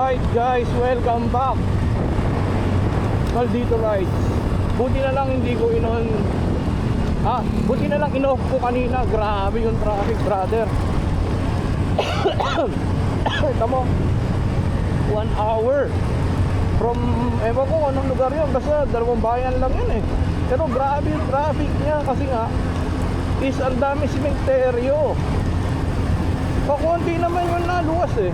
Alright guys, welcome back. Maldito rides. Buti na lang hindi ko buti na lang in-off ko kanina. Grabe yung traffic, brother. Tamo 1 hour from, ewan ko anong lugar yun, basta dalawang bayan lang yun eh. Pero grabe yung traffic niya kasi nga is ang dami simenteryo. Pakunti naman yung naluwas eh.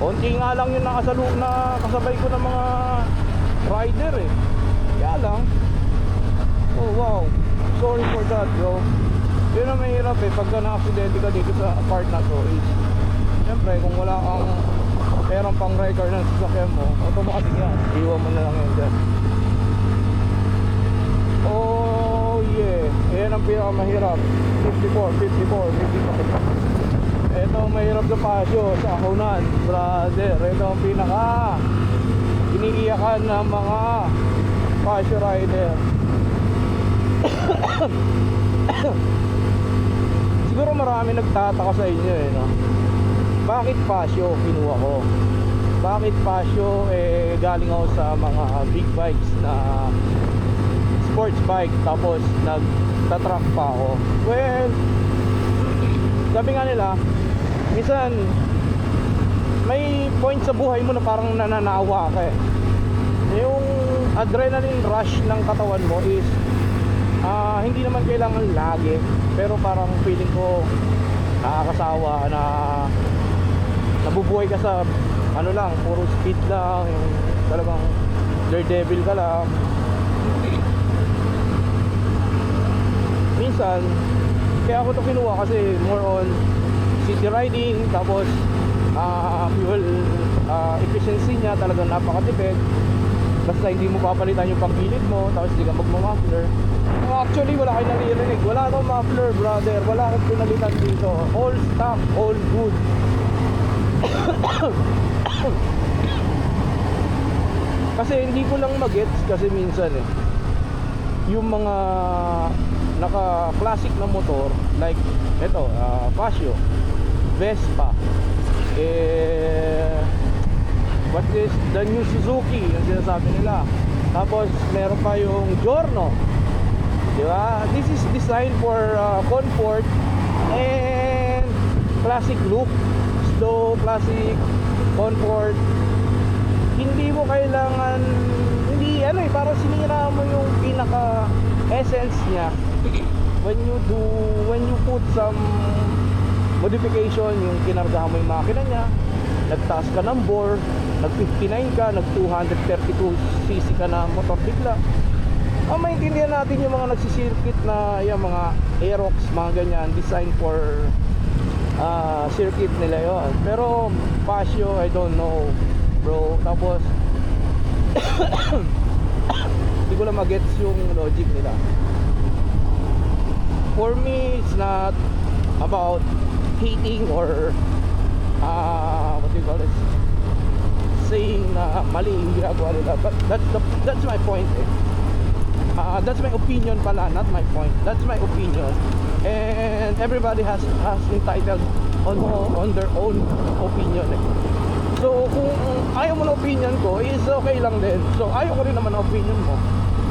Konti nga lang yung nakasabay ko ng mga rider eh. Kaya lang, oh wow, sorry for that bro. Yun ang mahirap eh, pagka na-accidente ka dito sa part na to is, siyempre kung wala kang perang pang record ng sasakyan mo, automatic yan, iwan mo na lang yun dyan. Oh yeah, yan ang pinakamahirap. 54. Ito ang mahirap sa Pasio, sa Ahonan, brother. Ito ang pinaka iniiyakan ng mga Pasio rider. Siguro marami nagtataka sa inyo eh, no? Bakit Pasio kinuha ko? Bakit Pasio? Galing ako sa mga big bikes na sports bike, tapos nagtatrack pa ako. Well, sabi nga nila, minsan may point sa buhay mo na parang nananawa ka eh. Yung adrenaline rush ng katawan mo is hindi naman kailangan lagi, pero parang feeling ko nakakasawa na nabubuhay ka sa ano lang, puro speed lang, yung talagang daredevil ka lang. Minsan kaya ako to kinuha kasi more on city riding, tapos fuel efficiency niya talagang napakatipid. Basta hindi mo papalitan yung pagpilit mo, tapos hindi ka magmumuffler. Actually wala kayo naririnig, wala akong muffler brother, wala akong pinalitan dito, all stock, all good. Kasi hindi ko lang magets kasi minsan eh, yung mga naka-classic na motor like ito, Pasio, Vespa, what is the new Suzuki yung sinasabi nila. Tapos meron pa yung Giorno, diba? This is designed for comfort and classic look, slow, classic, comfort. Hindi mo kailangan, hindi ano eh, parang sinira mo yung pinaka essence niya when you put some modification. Yung kinargahan mo yung makina niya, nagtaas ka ng bore, nag 59 ka, nag 232cc ka na motor bigla. Maintindihan natin yung mga nagsisircuit na yung mga Aerox, mga ganyan, design for circuit nila yon. Pero Pasio, I don't know bro. Tapos hindi ko lang magets yung logic nila. For me, it's not about hating or what do you call it, saying na mali yung ginagawa nila, but that's my point eh. That's my opinion pala, not my point. That's my opinion, and everybody has entitled on their own opinion eh. So kung ayaw mo na opinion ko is okay lang din. So ayaw ko rin naman ang opinion mo,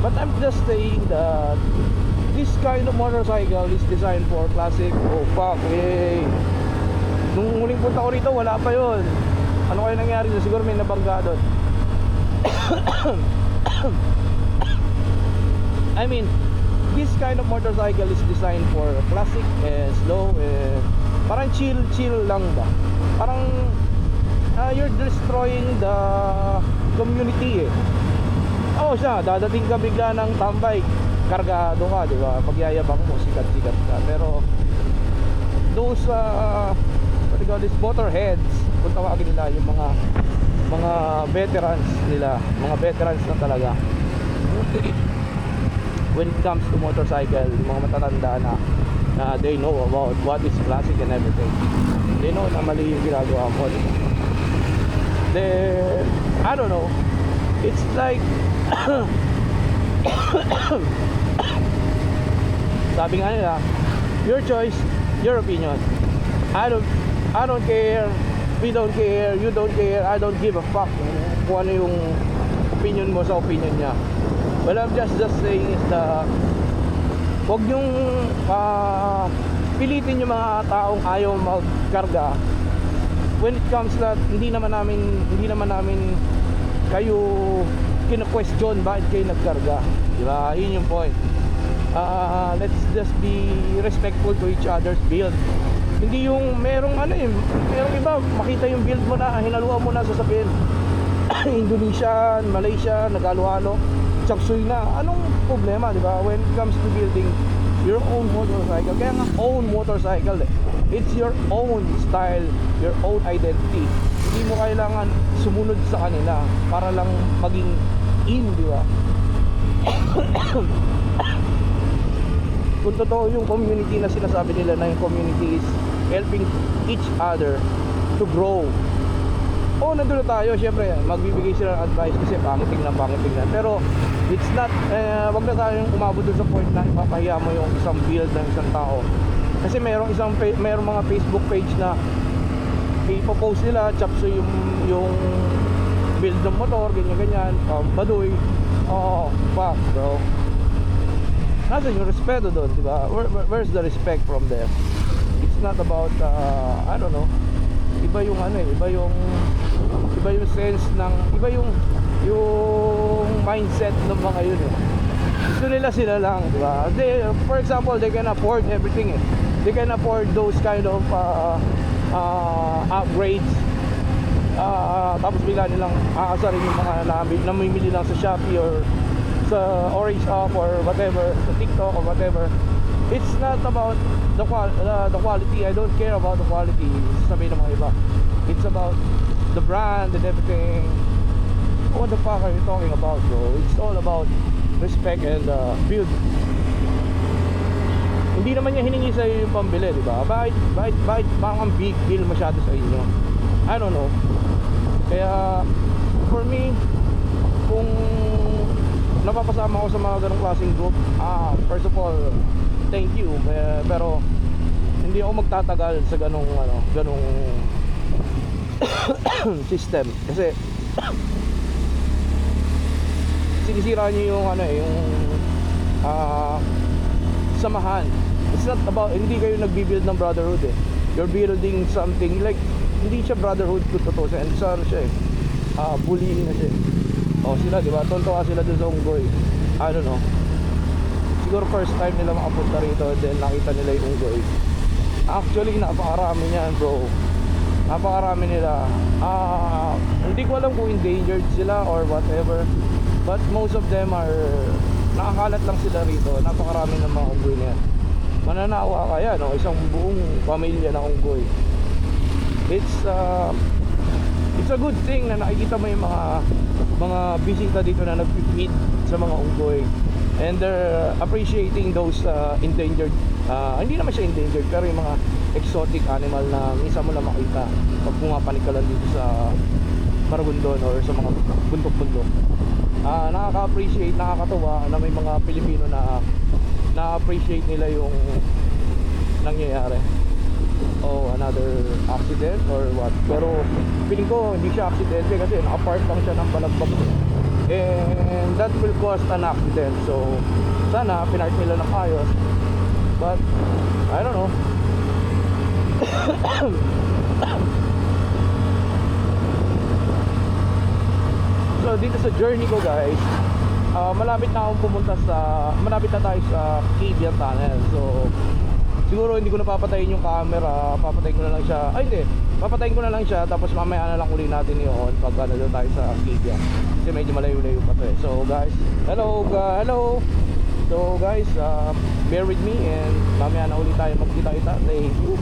but I'm just saying that this kind of motorcycle is designed for classic. Oh fuck eh, nung huling punta ko rito wala pa yun. Ano kaya nangyari doon? Siguro may nabangga doon. I mean, this kind of motorcycle is designed for classic and slow and parang chill lang ba? Parang you're destroying the community eh. Siya, dadating ka bigla ng tambay, kargado ka, di ba? Pagyayabang mo, sikat ka. Pero those what do you call this, motorheads, kung tawagin nila, yung mga veterans nila, mga veterans na talaga when it comes to motorcycle, yung mga matatanda na they know about what is classic and everything. They know na mali yung ginagawa mo. I don't know, it's like sabi nga nila, your choice, your opinion. I don't care We don't care, you don't care, I don't give a fuck kung ano yung opinion mo sa opinion niya. Well, I'm just saying is huwag nyong pilitin yung mga taong ayaw magkarga. When it comes that hindi naman namin kayo kina-question bakit kayo nagkarga, di ba? Yun yung point. Let's just be respectful to each other's build. Hindi yung merong iba makita yung build mo na hinaluan mo na sasabihin Indonesian, Malaysia, nagalo-halo, chapsuy na. Anong problema, di ba? When it comes to building your own motorcycle, kaya nga own motorcycle it's your own style, your own identity. Hindi mo kailangan sumunod sa kanila para lang maging in, di ba? Kung totoo yung community na sinasabi nila na yung community is helping each other to grow, nandun na tayo. Syempre magbibigay sila ng advice kasi pangit tingnan, pero it's not, wag na tayong umabot dun sa point na ipapahiya mo yung isang build ng isang tao. Kasi merong mga Facebook page na ipopost nila chapso yung build ng motor, ganyan, baduy. Fuck bro, nasa yung respeto doon, di ba? Where's the respect from there? It's not about I don't know, iba yung sense ng yung mindset ng mga yun gusto nila sila lang, di ba? For example, they can afford everything they can afford those kind of upgrades, tapos bigla nilang aasarin yung mga namimili lang sa Shopee or sa Orange App or whatever, sa TikTok or whatever. It's not about the quality. I don't care about the quality, sabi ng mga iba. It's about the brand and everything. What the fuck are you talking about, bro? It's all about respect and build. Hindi naman niya hiningi sa iyo yung pambili, di ba? Bakit ang big deal masyado sa inyo? I don't know. Kaya for me, kung napapasama ko sa mga ganong klaseng group, first of all, thank you, pero hindi ako magtatagal sa ganong system kasi sinisira niyo yung samahan. It's not about, hindi kayo nagbi-build ng brotherhood you're building something like, hindi siya brotherhood kung totoo siya, and sorry siya bullying na siya. Sila, di ba? Tontoka sila dun sa unggoy. I don't know. Siguro first time nila makapunta rito, then nakita nila yung unggoy. Actually, napakarami niyan, bro. Napakarami nila. Hindi ko alam kung endangered sila or whatever, but most of them are nakakalat lang sila rito. Napakarami ng mga unggoy na yan. Mananawa kaya, no? Isang buong pamilya na unggoy. It's a good thing na nakikita mo yung mga bisita dito na nag-feed sa mga unggoy, and they're appreciating those endangered, hindi naman siya endangered, pero yung mga exotic animal na minsan mo na makita pag pumapanik ka lang dito sa Maragondon or sa mga bundok-bundok. Nakaka-appreciate, nakakatuwa na may mga Pilipino na na-appreciate nila yung nangyayari. Another accident or what, pero feeling ko hindi siya aksidente kasi naka-park lang siya ng balagbag, and that will cause an accident. So sana pinark nila ng ayos, but I don't know. So dito sa journey ko, guys, malapit na tayo sa Kibian Tunnel. So siguro hindi ko na papatayin yung camera, papatayin ko na lang siya. Papatayin ko na lang siya, tapos mamaya na lang uli natin yun pag doon tayo sa Kibian, kasi medyo malayo-layo pa to So guys, hello. So guys, bear with me, and mamaya na uli tayo magkita-kita. Thank you.